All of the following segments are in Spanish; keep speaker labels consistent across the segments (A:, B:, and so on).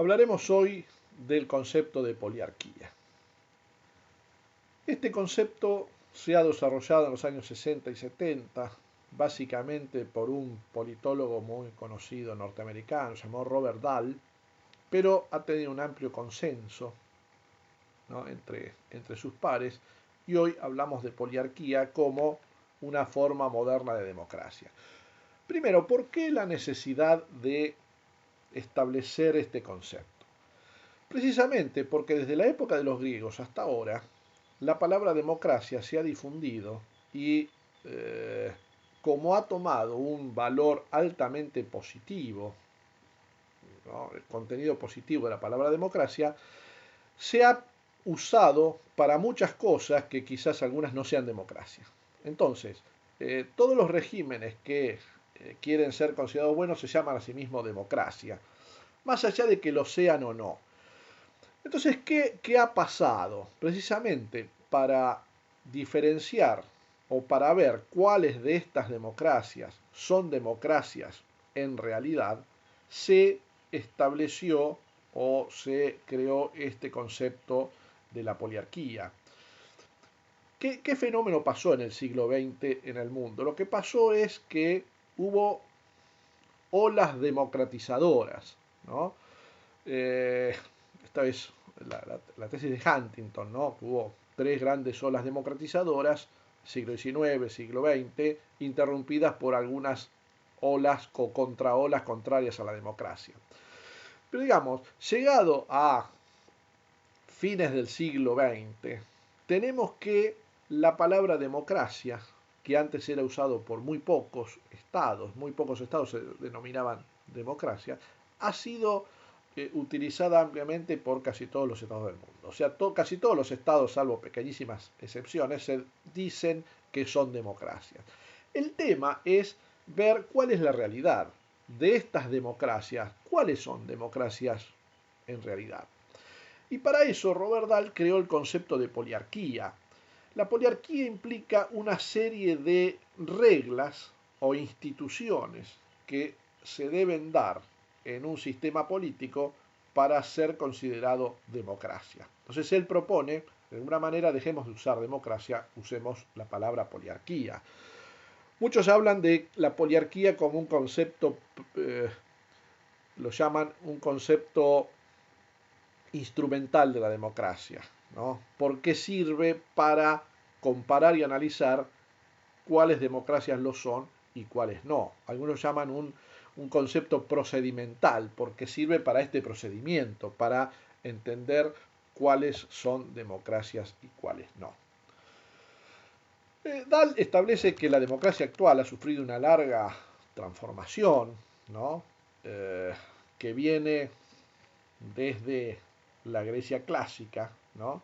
A: Hablaremos hoy del concepto de poliarquía. Este concepto se ha desarrollado en los años 60 y 70, básicamente por un politólogo muy conocido norteamericano, llamado Robert Dahl, pero ha tenido un amplio consenso, ¿no?, entre sus pares, y hoy hablamos de poliarquía como una forma moderna de democracia. Primero, ¿por qué la necesidad de establecer este concepto? Precisamente porque desde la época de los griegos hasta ahora, la palabra democracia se ha difundido y como ha tomado un valor altamente positivo, ¿no?, el contenido positivo de la palabra democracia, se ha usado para muchas cosas que quizás algunas no sean democracia. Entonces, todos los regímenes que quieren ser considerados buenos se llaman a sí mismos democracia, más allá de que lo sean o no. Entonces, ¿qué ha pasado? Precisamente para diferenciar o para ver cuáles de estas democracias son democracias en realidad, se estableció o se creó este concepto de la poliarquía. ¿Qué fenómeno pasó en el siglo XX en el mundo? Lo que pasó es que hubo olas democratizadoras, ¿no? Esta es la tesis de Huntington, ¿no?, que hubo tres grandes olas democratizadoras, siglo XIX, siglo XX, interrumpidas por algunas olas o contraolas contrarias a la democracia. Pero digamos, llegado a fines del siglo XX, tenemos que la palabra democracia, que antes era usado por muy pocos estados se denominaban democracia, ha sido utilizada ampliamente por casi todos los estados del mundo. O sea, casi todos los estados, salvo pequeñísimas excepciones, se dicen que son democracias. El tema es ver cuál es la realidad de estas democracias, cuáles son democracias en realidad. Y para eso Robert Dahl creó el concepto de poliarquía. La poliarquía implica una serie de reglas o instituciones que se deben dar en un sistema político para ser considerado democracia. Entonces él propone, de alguna manera, dejemos de usar democracia, usemos la palabra poliarquía. Muchos hablan de la poliarquía como un concepto, lo llaman un concepto instrumental de la democracia, ¿no? Porque sirve para comparar y analizar cuáles democracias lo son y cuáles no. Algunos llaman un concepto procedimental, porque sirve para este procedimiento, para entender cuáles son democracias y cuáles no. Dahl establece que la democracia actual ha sufrido una larga transformación, ¿no?, que viene desde la Grecia clásica, ¿no?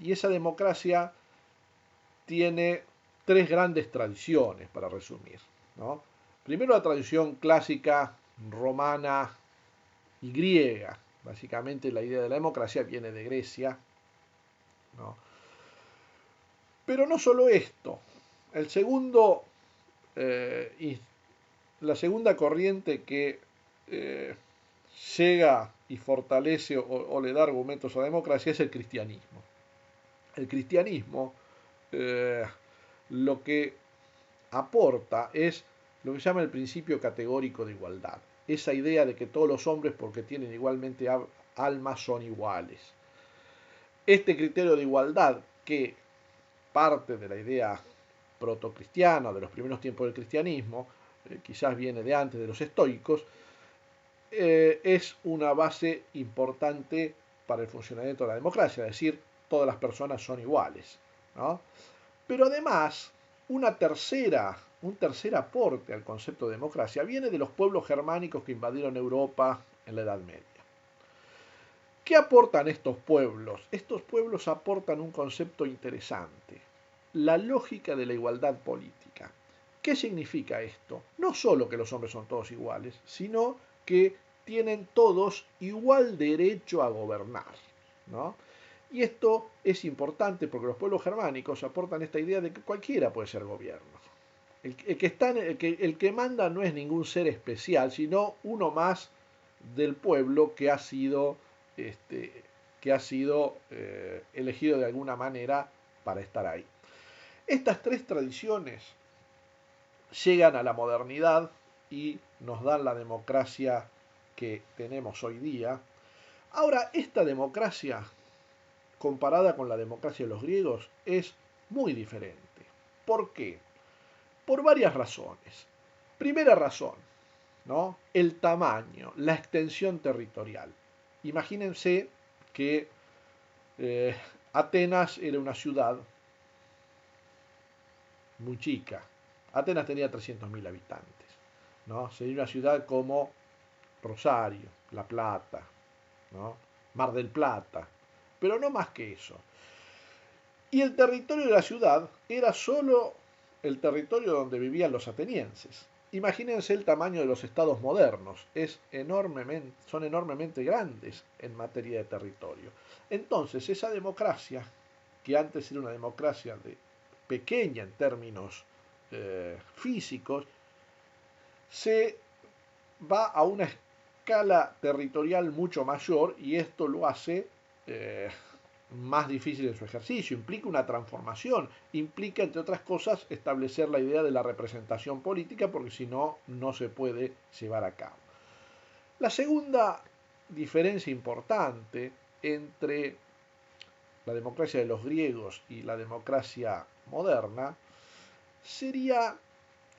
A: Y esa democracia tiene tres grandes tradiciones, para resumir, ¿no? Primero, la tradición clásica romana y griega. Básicamente la idea de la democracia viene de Grecia, ¿no? Pero no solo esto. El segundo, la segunda corriente que llega y fortalece o le da argumentos a la democracia es el cristianismo. El cristianismo lo que aporta es lo que se llama el principio categórico de igualdad. Esa idea de que todos los hombres, porque tienen igualmente alma, son iguales. Este criterio de igualdad, que parte de la idea protocristiana, de los primeros tiempos del cristianismo, quizás viene de antes de los estoicos, es una base importante para el funcionamiento de la democracia, es decir, todas las personas son iguales, ¿no? Pero además, un tercer aporte al concepto de democracia viene de los pueblos germánicos que invadieron Europa en la Edad Media. ¿Qué aportan estos pueblos? Estos pueblos aportan un concepto interesante, la lógica de la igualdad política. ¿Qué significa esto? No solo que los hombres son todos iguales, sino que tienen todos igual derecho a gobernar, ¿no? Y esto es importante porque los pueblos germánicos aportan esta idea de que cualquiera puede ser gobierno. El que manda no es ningún ser especial, sino uno más del pueblo que ha sido elegido de alguna manera para estar ahí. Estas tres tradiciones llegan a la modernidad y nos dan la democracia que tenemos hoy día. Ahora, esta democracia, comparada con la democracia de los griegos, es muy diferente. ¿Por qué? Por varias razones. Primera razón, ¿no? El tamaño, la extensión territorial. Imagínense que eh, Atenas era una ciudad muy chica. Atenas tenía 300.000 habitantes, ¿no? Sería una ciudad como Rosario, La Plata, ¿no? Mar del Plata, pero no más que eso. Y el territorio de la ciudad era solo el territorio donde vivían los atenienses. Imagínense el tamaño de los estados modernos, son enormemente grandes en materia de territorio. Entonces, esa democracia, que antes era una democracia pequeña en términos físicos, se va a una escala territorial mucho mayor y esto lo hace más difícil en su ejercicio, implica una transformación, implica, entre otras cosas, establecer la idea de la representación política, porque si no, no se puede llevar a cabo. La segunda diferencia importante entre la democracia de los griegos y la democracia moderna sería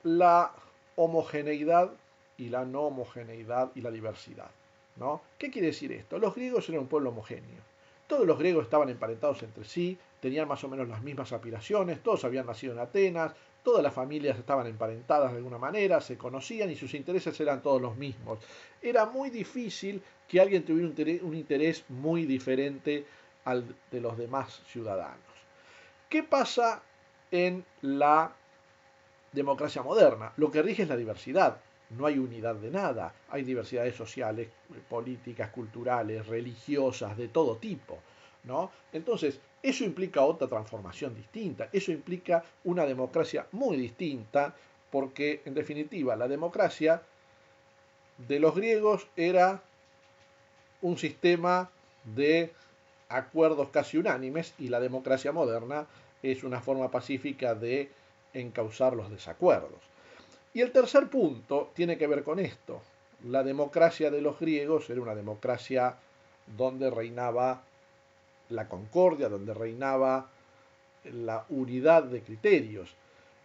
A: la homogeneidad y la no homogeneidad y la diversidad, ¿no? ¿Qué quiere decir esto? Los griegos eran un pueblo homogéneo. Todos los griegos estaban emparentados entre sí, tenían más o menos las mismas aspiraciones, todos habían nacido en Atenas, todas las familias estaban emparentadas de alguna manera, se conocían y sus intereses eran todos los mismos. Era muy difícil que alguien tuviera un interés muy diferente al de los demás ciudadanos. ¿Qué pasa en la democracia moderna? Lo que rige es la diversidad. No hay unidad de nada. Hay diversidades sociales, políticas, culturales, religiosas, de todo tipo, ¿no? Entonces, eso implica otra transformación distinta. Eso implica una democracia muy distinta, porque, en definitiva, la democracia de los griegos era un sistema de acuerdos casi unánimes y la democracia moderna es una forma pacífica de encauzar los desacuerdos. Y el tercer punto tiene que ver con esto. La democracia de los griegos era una democracia donde reinaba la concordia, donde reinaba la unidad de criterios.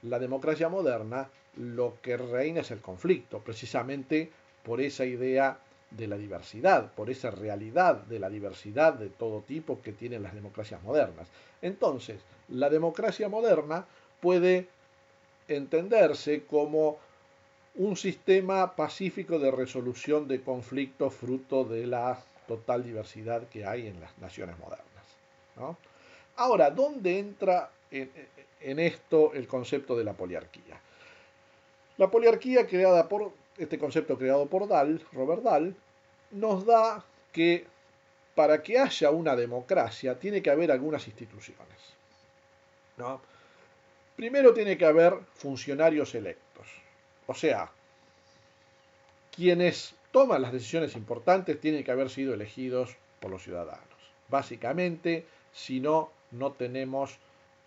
A: La democracia moderna lo que reina es el conflicto, precisamente por esa idea de la diversidad, por esa realidad de la diversidad de todo tipo que tienen las democracias modernas. Entonces, la democracia moderna puede entenderse como un sistema pacífico de resolución de conflictos fruto de la total diversidad que hay en las naciones modernas, ¿no? Ahora, ¿dónde entra en esto el concepto de la poliarquía? La poliarquía este concepto creado por Robert Dahl, nos da que para que haya una democracia tiene que haber algunas instituciones, ¿no? Primero tiene que haber funcionarios electos, o sea, quienes toman las decisiones importantes tienen que haber sido elegidos por los ciudadanos. Básicamente, si no,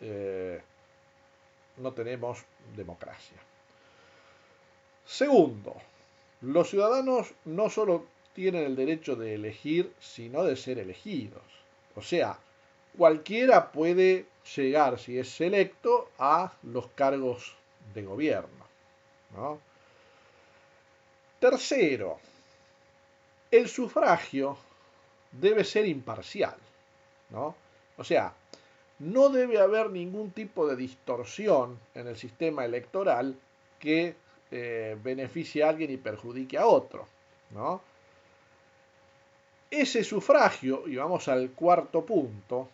A: eh, no tenemos democracia. Segundo, los ciudadanos no solo tienen el derecho de elegir, sino de ser elegidos. O sea, cualquiera puede llegar, si es electo, a los cargos de gobierno, ¿no? Tercero, el sufragio debe ser imparcial, ¿no? O sea, no debe haber ningún tipo de distorsión en el sistema electoral que beneficie a alguien y perjudique a otro, ¿no? Ese sufragio, y vamos al cuarto punto,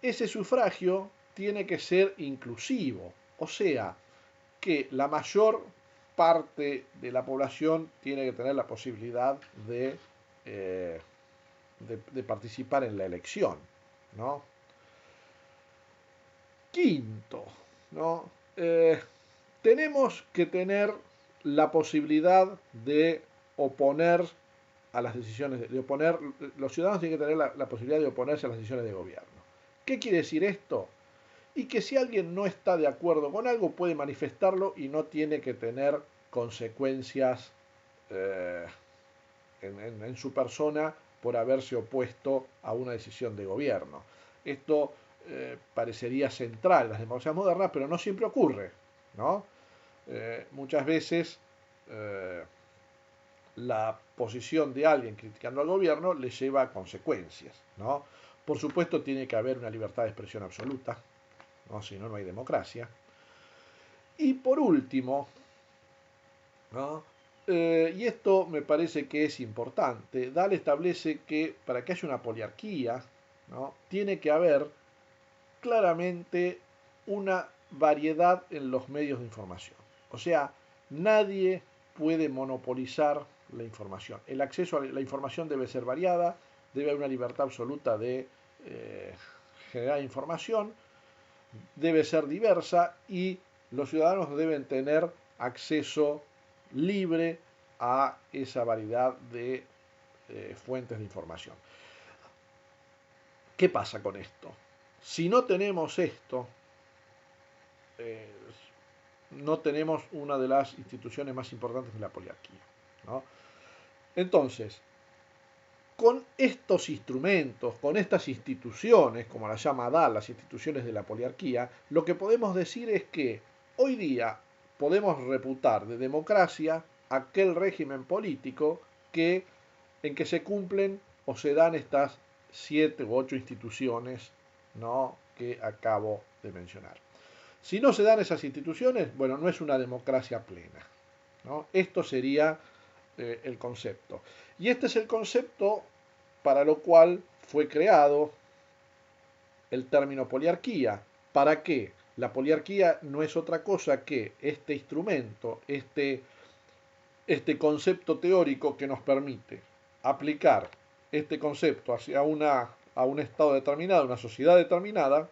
A: ese sufragio tiene que ser inclusivo, o sea, que la mayor parte de la población tiene que tener la posibilidad eh, de participar en la elección, ¿no? Quinto, ¿no? Tenemos que tener la posibilidad de oponer a las decisiones, de oponer, los ciudadanos tienen que tener la posibilidad de oponerse a las decisiones de gobierno. ¿Qué quiere decir esto? Y que si alguien no está de acuerdo con algo puede manifestarlo y no tiene que tener consecuencias eh, en su persona por haberse opuesto a una decisión de gobierno. Esto parecería central en las democracias modernas, pero no siempre ocurre, ¿no? Muchas veces eh, la posición de alguien criticando al gobierno le lleva a consecuencias, ¿no? Por supuesto tiene que haber una libertad de expresión absoluta, ¿no? Si no, no hay democracia. Y por último, ¿no? Y esto me parece que es importante, Dahl establece que para que haya una poliarquía, ¿no? Tiene que haber claramente una variedad en los medios de información. O sea, nadie puede monopolizar la información. El acceso a la información debe ser variada, debe haber una libertad absoluta de generar información, debe ser diversa y los ciudadanos deben tener acceso libre a esa variedad de fuentes de información. ¿Qué pasa con esto? Si no tenemos esto, eh, no tenemos una de las instituciones más importantes de la poliarquía, ¿no? Entonces, con estos instrumentos, con estas instituciones, como las llama Dahl, las instituciones de la poliarquía, lo que podemos decir es que hoy día podemos reputar de democracia aquel régimen político en que se cumplen o se dan estas 7 u 8 instituciones, ¿no?, que acabo de mencionar. Si no se dan esas instituciones, bueno, no es una democracia plena, ¿no? Esto sería el concepto. Y este es el concepto para lo cual fue creado el término poliarquía. ¿Para qué? La poliarquía no es otra cosa que este instrumento, este concepto teórico que nos permite aplicar este concepto hacia a un estado determinado, una sociedad determinada,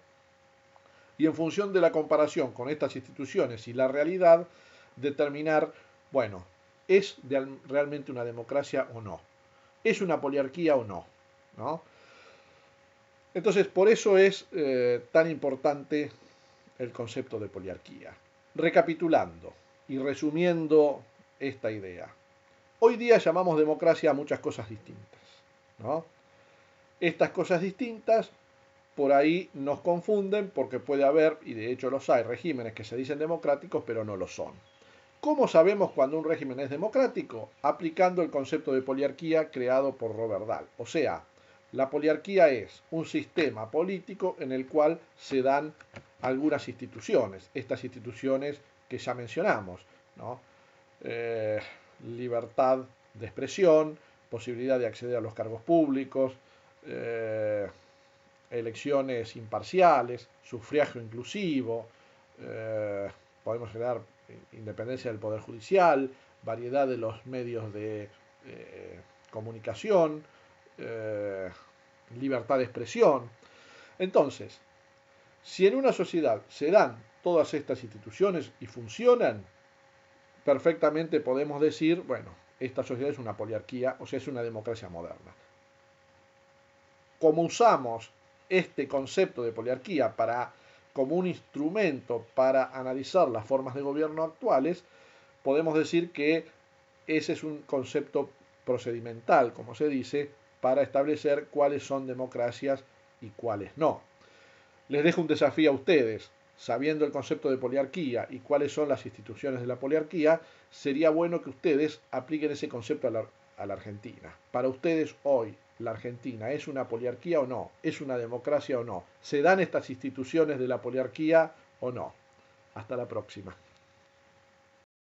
A: y en función de la comparación con estas instituciones y la realidad, determinar, bueno, ¿es realmente una democracia o no? ¿Es una poliarquía o no? ¿No? Entonces, por eso es tan importante el concepto de poliarquía. Recapitulando y resumiendo esta idea. Hoy día llamamos democracia a muchas cosas distintas, ¿no? Estas cosas distintas por ahí nos confunden porque puede haber, y de hecho los hay, regímenes que se dicen democráticos pero no lo son. ¿Cómo sabemos cuando un régimen es democrático? Aplicando el concepto de poliarquía creado por Robert Dahl. O sea, la poliarquía es un sistema político en el cual se dan algunas instituciones, estas instituciones que ya mencionamos, ¿no? Libertad de expresión, posibilidad de acceder a los cargos públicos, elecciones imparciales, sufragio inclusivo, podemos generar independencia del Poder Judicial, variedad de los medios de comunicación, libertad de expresión. Entonces, si en una sociedad se dan todas estas instituciones y funcionan, perfectamente podemos decir, bueno, esta sociedad es una poliarquía, o sea, es una democracia moderna. Como usamos este concepto de poliarquía como un instrumento para analizar las formas de gobierno actuales, podemos decir que ese es un concepto procedimental, como se dice, para establecer cuáles son democracias y cuáles no. Les dejo un desafío a ustedes. Sabiendo el concepto de poliarquía y cuáles son las instituciones de la poliarquía, sería bueno que ustedes apliquen ese concepto a la Argentina. Para ustedes hoy, ¿la Argentina es una poliarquía o no? ¿Es una democracia o no? ¿Se dan estas instituciones de la poliarquía o no? Hasta la próxima.